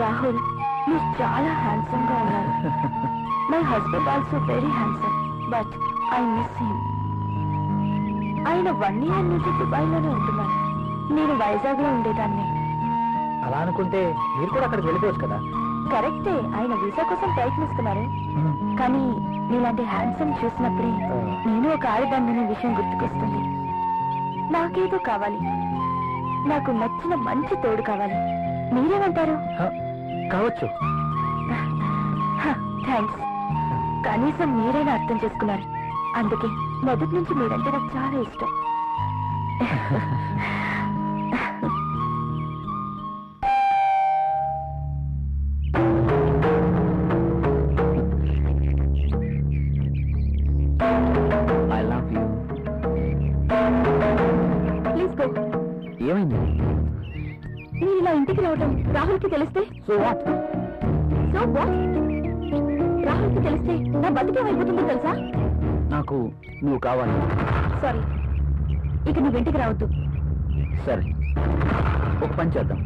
రాహుల్, మీరు చాలా హ్యాండ్సమ్ గా ఉన్నారు. My husband also very handsome, but I miss him. ఆయన 1 year నుంచి దుబాయ్ లోనే ఉంటున్నారు. నేను వైజాగ్ లో ఉండేదాన్ని. అలా అనుకుంటే మీరు కూడా అక్కడికి వెళ్ళిపోవచ్చు కదా. కరెక్టే, ఆయన వీసా కోసం ప్రయత్నిస్తున్నారు. కానీ నీలాంటి హ్యాండ్సమ్ చూసినప్పుడే నేను ఒక ఆడదాన్ననే విషయం గుర్తుకొస్తుంది. నాకేదో కావాలి, నాకు నచ్చిన మంచి తోడు కావాలి. మీరేమంటారు? కావచ్చు. థ్యాంక్స్. కనీసం మీరైనా అర్థం చేసుకున్నారు. అందుకే మొదటి నుంచి మీరంటే నాకు చాలా ఇష్టం. I love you. Please go. ఏమైంది? మీరు ఇలా ఇంటికి రావటం రాహుల్కి తెలిస్తే? So what? రాహుల్కి తెలిస్తే నా బతికేమైపోతుందో తెలుసా? నాకు నువ్వు కావాలి. సారీ, ఇక నువ్వు ఇంటికి రావద్దు. సరే, ఒక పని చేద్దాం.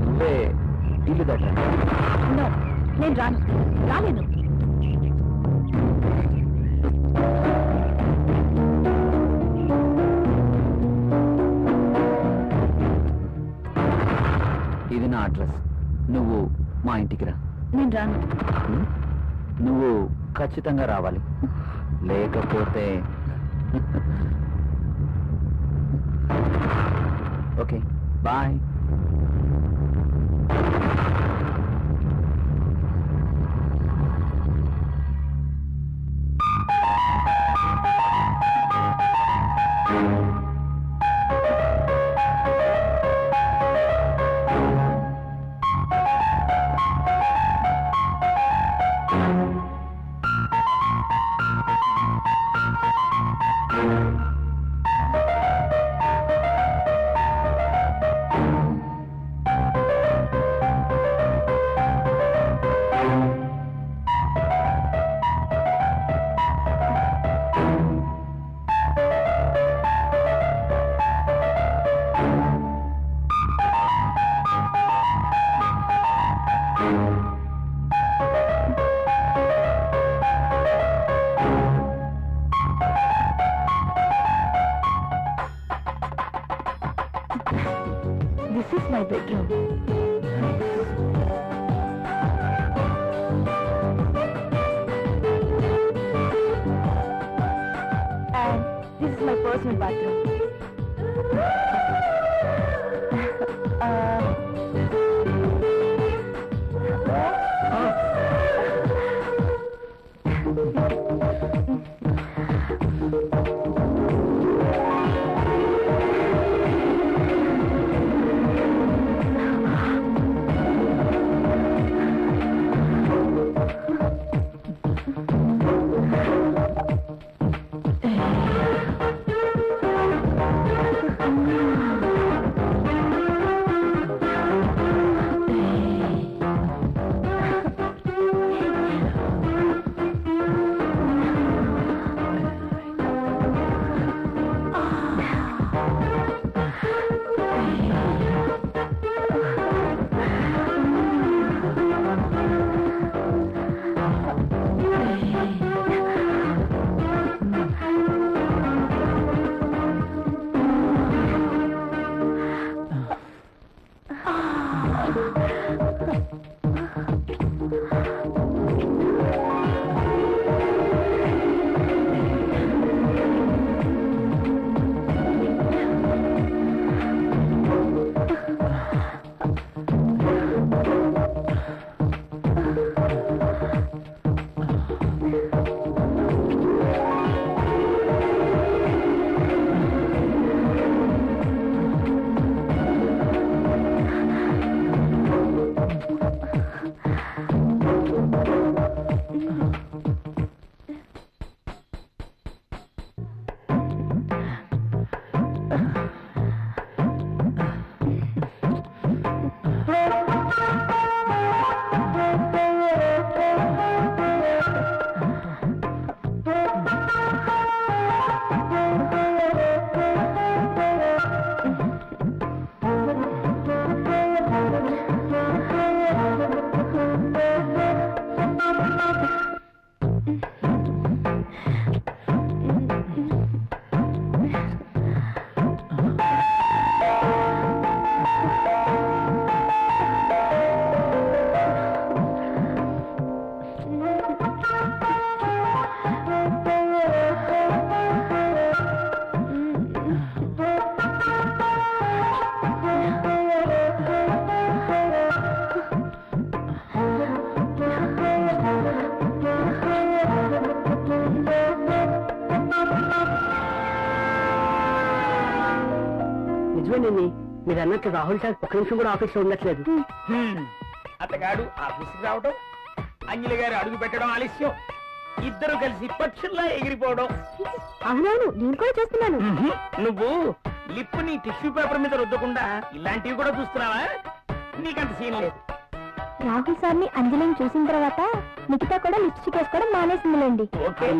నువ్వే ఇల్లు దగ్గర. నో, నేను రాలేను. ఇది నా అడ్రస్. నువ్వు మా ఇంటికి రా. నేను రాను. నువ్వు ఖచ్చితంగా రావాలి, లేకపోతే okay bye. This is my bedroom. And this is my personal bathroom. నిజమేనండి, మీరు అన్నట్టు రాహుల్ సార్ ఒక్క నిమిషం కూడా ఆఫీస్ లో ఉండట్లేదు. అతగాడు ఆఫీస్కి రావడం, అంజలి గారు అడుగు పెట్టడం ఆలస్యం, ఇద్దరు కలిసి పక్షుల్లా ఎగిరిపోవడం. అవునవును, నేను కూడా చూస్తున్నాను. నువ్వు లిప్పుని టిష్యూ పేపర్ మీద రుద్దకుండా ఇలాంటివి కూడా చూస్తున్నావా? నీకంత సీన్ లేదు. రాహుల్ సార్ని అంజలిని చూసిన తర్వాత మిగతా కూడా లిప్స్టిక్ వేసుకోవడం మానేసిందిలేండి.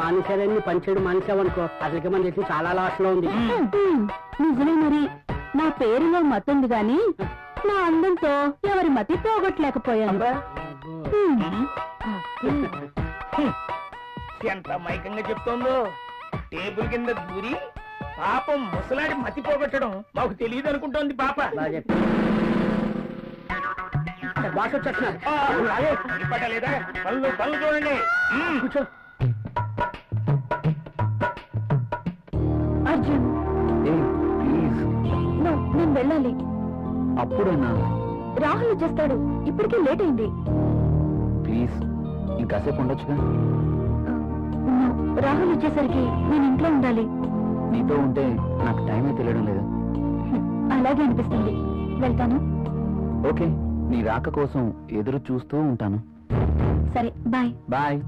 మానేశారని పనిచేయడం మానేసావనుకో అసలుకి మన చేసి చాలా లాస్ లో ఉంది. నిజమే, మరి నా పేరులో మతుంది గాని నా అందంతో ఎవరి మతి పోగొట్టలేకపోయాను. ఎంత మైకంగా చెప్తోందో. టేబుల్ కింద దూరి పాపం ముసలాడి మతి పోగొట్టడం మాకు తెలియదు అనుకుంటోంది పాప. బాస్ వచ్చేస్తున్నారు. పట్టలేదా? పనులు పనులు చూడండి. కూర్చో. అర్జున్, ప్లీజ్. నేను వెళ్ళాలి. అప్పుడన్నా రాహుల్ వచ్చేస్తాడు, ఇప్పటికే లేట్ అయింది. ప్లీజ్ ఇంకాసేపు ఉండొచ్చుగా. రాహుల్ వచ్చేసరికి నేను ఇంట్లో ఉండాలి. నీతో ఉంటే నాకు టైమే తెలియడం లేదు. అలాగే అనిపిస్తుంది. వెళ్తాను. ఓకే, నీ రాక కోసం ఎదురు చూస్తూ ఉంటాను. సరే, బాయ్. బాయ్.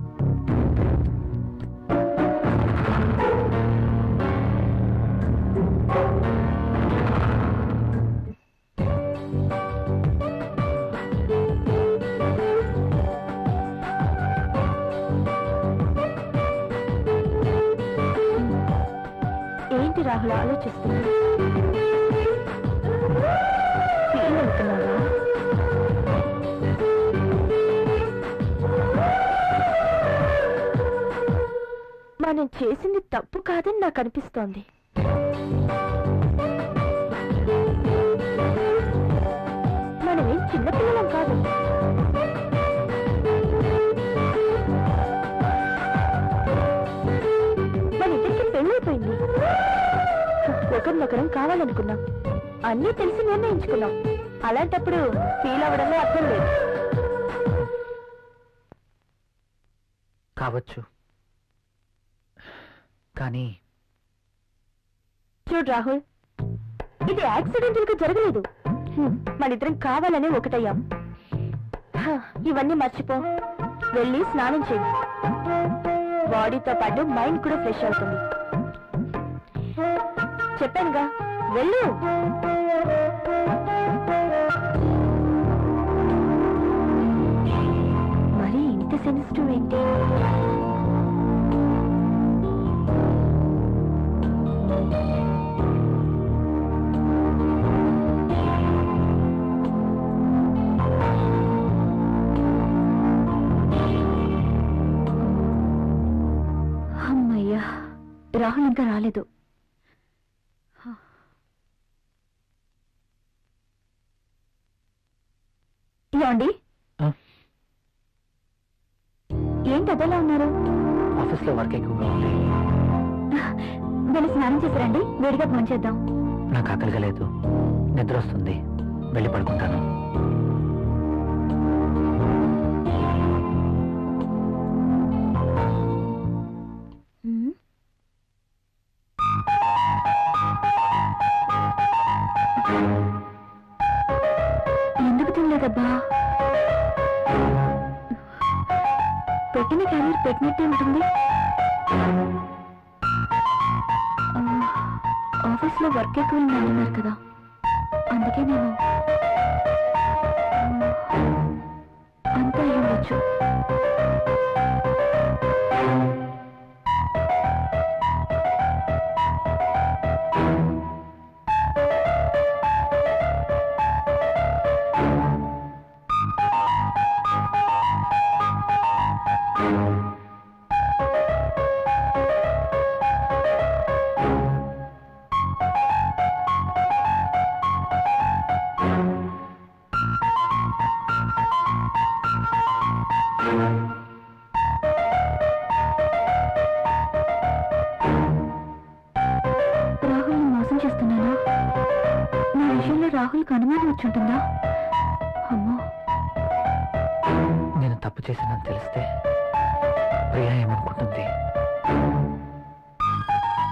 ఏంటి రాహుల్ ఆలోచిస్తుంది? ఫీల్ అవుతున్నావా? మనం చేసింది తప్పు కాదని నాకు అనిపిస్తోంది. మనమేం చిన్నపిల్లలం కాదు. మన ఇద్దరికి పెళ్ళైపోయింది. ఒకరినొకరం కావాలనుకున్నాం, అన్నీ తెలిసి నిర్ణయించుకున్నాం. అలాంటప్పుడు ఫీల్ అవ్వడంలో అర్థం లేదు. కావచ్చు, కానీ చూడు రాహుల్, ఇది యాక్సిడెంటల్ గా జరగలేదు. మనిద్దరం కావాలనే ఒకటయ్యాం. ఇవన్నీ మర్చిపో, వెళ్ళి స్నానం చేయి. బాడీతో పాటు మైండ్ కూడా ఫ్రెష్ అవుతుంది. చెప్పానుగా, వెళ్ళు. మరి ఇంత సెన్సిటివ్ ఏంటి? అమ్మయ్యా, రాహుల్ ఇంకా రాలేదు. ఏమండి, ఏంటి అదలా ఉన్నారు? ఆఫీస్లో వర్క్ ఎక్కువగా ఉంది. వెళ్ళి స్నానం చేసిరండి, వేడిగా భోంచేద్దాం. నాకు ఆకలిగా లేదు, నిద్ర వస్తుంది, వెళ్ళి పడుకుంటాను. ఎందుకు తినలేదబ్బా? పెట్టిన క్యారియర్ పెట్టినట్టే ఉంటుంది. ఆఫీస్లో వర్క్ ఎక్కువ అన్నారు కదా, అందుకే నేను అంతా అయి ఉండొచ్చు. రాహుల్ని మోసం చేస్తున్నానా? నా విషయంలో రాహుల్కి అనుమానం వచ్చుంటుందా? అమ్మో, నేను తప్పు చేశానని తెలిస్తే ప్రియా ఏమనుకుంటుంది?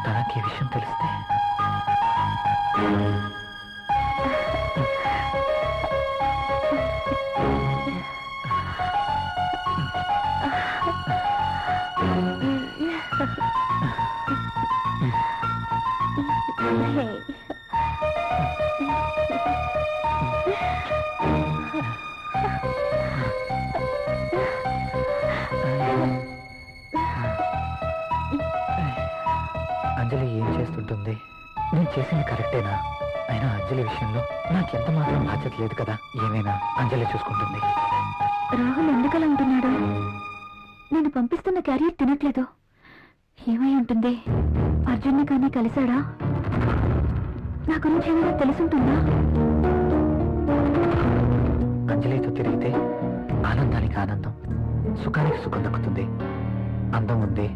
తనకి ఈ విషయం తెలిస్తే అంజలి ఏం చేస్తుంటుంది? నేను చేసింది కరెక్టేనా? అయినా అంజలి విషయంలో నాకెంత మాత్రం బాధ్యత లేదు కదా. ఏమైనా అంజలి చూసుకుంటుంది. రాహుల్ ఎందుకలా ఉంటున్నాడు? నేను పంపిస్తున్న క్యారియర్ తినట్లేదు. ఏమై ఉంటుంది? అర్జున్ని కానీ కలిశాడా? నా గురించి ఏమైనా తెలుసుంటుందా? అంజలితో తిరిగితే ఆనందానికి ఆనందం, సుఖానికి సుఖం దక్కుతుంది. అందం ఉంది,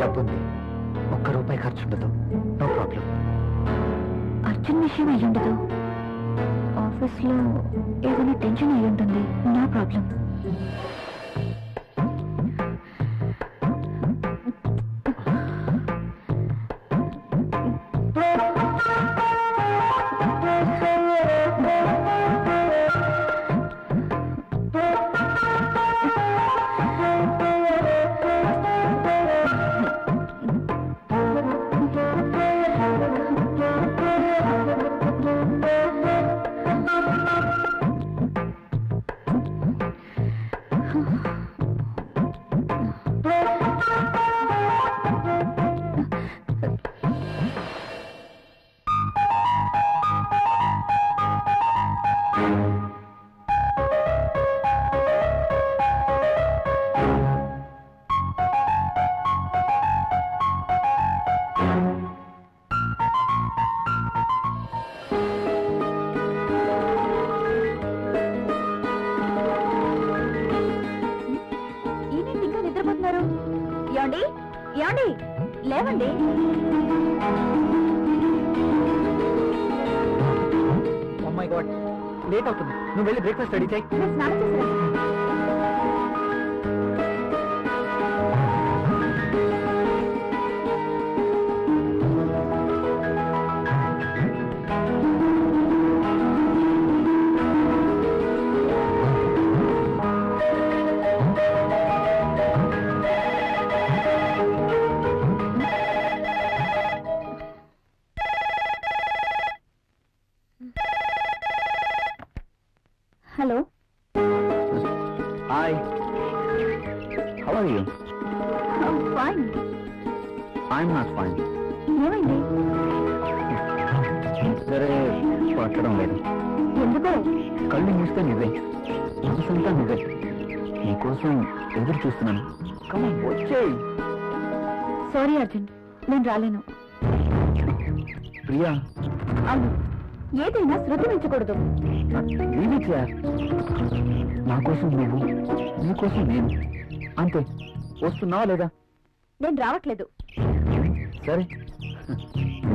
డబ్బుంది, ₹1 ఖర్చు ఉండదు. No problem. అర్జున్ విషయం అయ్యి ఉండదు. ఆఫీస్లో ఏదైనా టెన్షన్ అయి ఉంటుంది. No problem. లేవండి. ఓ మై గాడ్, లేట్ అవుతుంది. నువ్వు వెళ్ళి బ్రేక్ఫాస్ట్ రెడీ చేయి. స్నానం చేసి hello. Hi, how are you? Fine. I'm not fine. ఏమైంది? సరే, పట్టడం లేదు. ఎందుకో? కళ్ళు మూస్తే నువ్వే, మనసంతా నువ్వే. నీకోసం ఎదురు చూస్తున్నాను. కమాన్, వచ్చేయ్. సారీ అర్జున్, నేను రాలేను. ప్రియా, అవును, ఏదైనా శృతి మించకూడదు. నా కోసం నువ్వు, నీకోసం నేను. అంతే. వస్తున్నావా లేదా? నేను రావట్లేదు. సరే,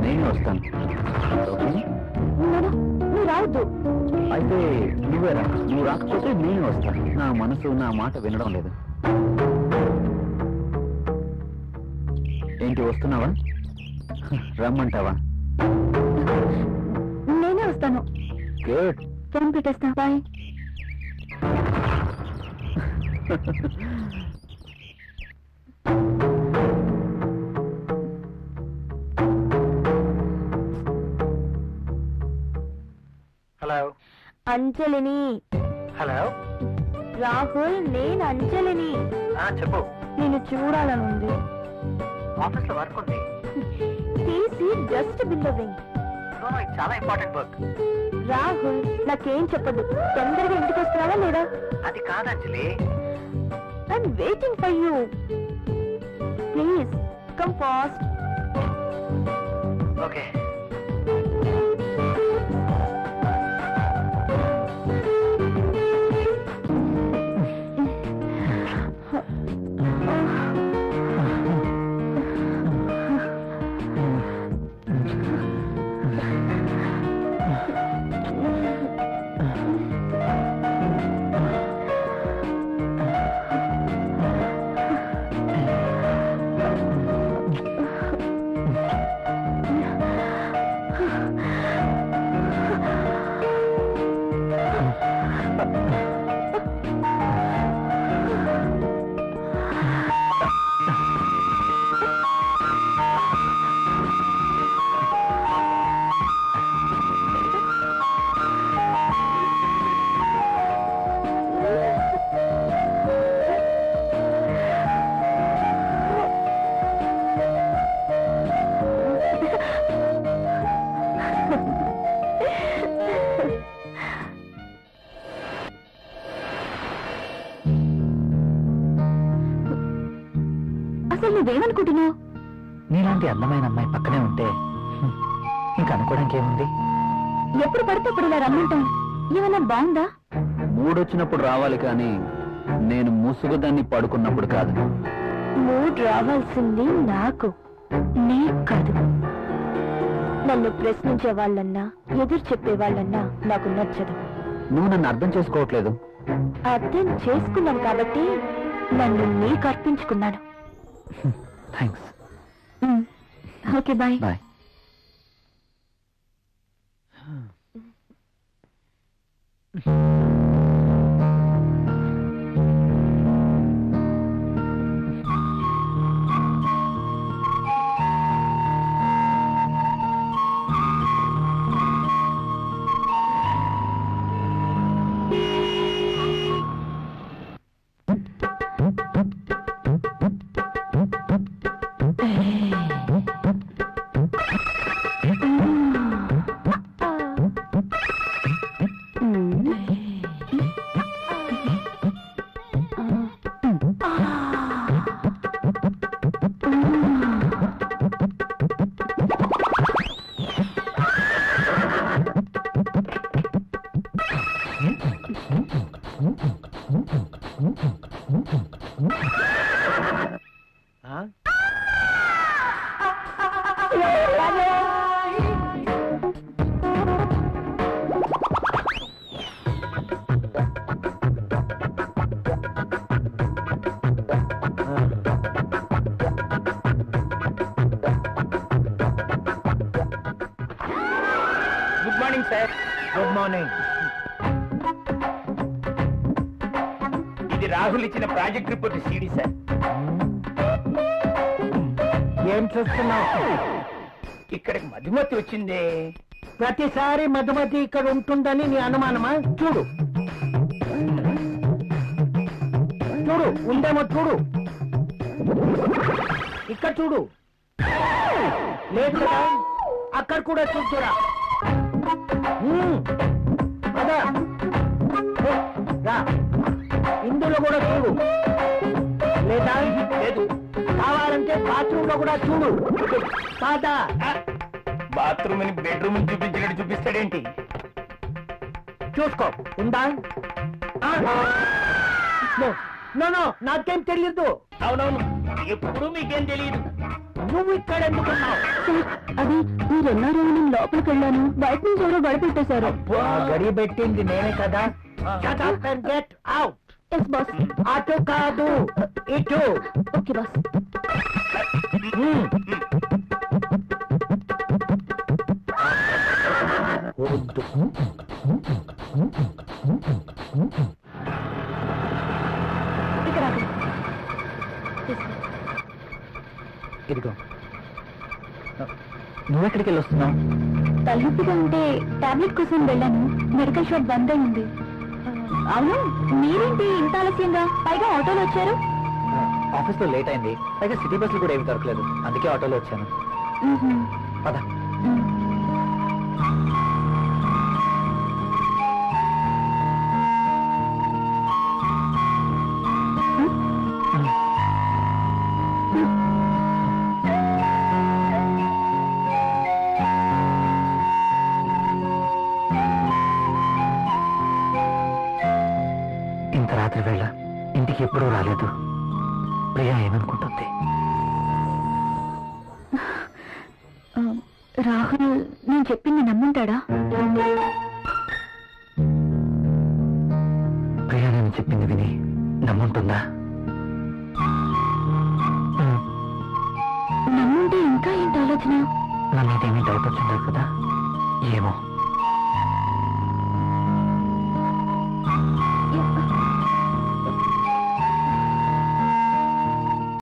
నేనే వస్తాను. ఓకే? నువ్వు రావద్దు. అయితే నువ్వేరా. నువ్వు రాకపోతే నేనే వస్తాను. నా మనసు నా మాట వినడం లేదు. ఏంటి, వస్తున్నావా? రమ్మంటావా? నేనే వస్తాను. గుడ్. ఫోన్ పెట్టేస్తా. బాయ్. హలో. అంజలిని. హలో. రాహుల్, నేను అంజలిని. చెప్పు. నేను చూడాలనుంది. ఆఫీస్ లో వర్క్ ఉంది. తీసి జస్ట్ బిల్లవింగ్. చాలా ఇంపార్టెంట్ వర్క్. రాహుల్, నాకేం చెప్పదు. తొందరగా ఇంటికి వస్తున్నావా లేదా? అది కాదంజలి. I'm waiting for you. Please come fast. Okay. నీలాంటి అందమైన అమ్మాయి పక్కనే ఉంటే ఇంకా అనుకోవడానికి ఏముంది? ఎప్పుడు పడితే అప్పుడు ఇలా రమ్మంటాం ఏమన్నా బాగుందా? మూడొచ్చినప్పుడు రావాలి కానీ నేను ముసుగుదాన్ని పడుకున్నప్పుడు కాదు. మూడ్ రావాల్సింది నాకు, నీకు కాదు. నన్ను ప్రశ్నించే వాళ్ళన్నా ఎదురు చెప్పే వాళ్ళన్నా నాకు నచ్చదు. నువ్వు నన్ను అర్థం చేసుకోవట్లేదు. అర్థం చేసుకున్నాను కాబట్టి నన్ను నీకు అర్పించుకున్నాను. Thanks. Okay bye. Bye. Good morning sir. Good morning. ఇది రాహుల్ ఇచ్చిన ప్రాజెక్ట్ రిపోర్ట్ సీడీ సార్. ఏం చూస్తున్నావు? ఇక్కడికి మధుమతి వచ్చిందే. ప్రతిసారి మధుమతి ఇక్కడ ఉంటుందని నీ అనుమానమా? చూడు చూడు, ఉందేమో చూడు. ఇక్కడ చూడు, లేదు కదా? అక్కడ కూడా చూస్తురా. అదా రా, ఇందులో కూడా చూడు. లేదా లేదు. కావాలంటే బాత్రూమ్ లో కూడా చూడు. కాదా? బాత్రూమ్ ని బెడ్రూమ్ చూపించినట్టు చూపిస్తాడేంటి? చూసుకో, ఉందా? నో నో, నాకేం తెలియదు. అవునవును, ఎప్పుడు మీకేం తెలియదు. నువ్వు ఇక్కడ ఎందుకున్నావు? అది మీరున్నారు, నేను లోపలికి వెళ్ళాను. బయట నుంచి ఎవరో గడిపెట్టేశారు. గడి పెట్టింది నేనే కదా. Shut up and get out. Yes boss. అటు కాదు, ఇటు. Okay boss. ఇక్కడ ఆగు. తీసుకో. ఇదిగో. నువ్వెక్కడికి వెళ్ళి వస్తున్నావు? తలనొప్పిగా ఉంటే టాబ్లెట్ కోసం వెళ్ళాను. మెడికల్ షాప్ బంద్ అయి ఉంది. అవును, మీరేంటి ఇంత ఆలస్యంగా? పైగా ఆటోలో వచ్చారు. ఆఫీస్ లో లేట్ అయింది. పైగా సిటీ బస్సులు కూడా ఏమి దొరకలేదు. అందుకే ఆటోలో వచ్చాను. పద. ఇంత రాత్రి వేళ ఇంటికి ఎప్పుడూ రాలేదు. ప్రియా ఏమనుకుంటుంది? రాహుల్ నేను చెప్పింది నమ్ముంటాడా? ప్రియా నేను చెప్పింది విని నమ్ముంటుందా? నమ్ముంటే ఇంకా ఏంటి ఆలోచన? నా మీదేమీ డౌట్ వచ్చిందా కదా? ఏమో.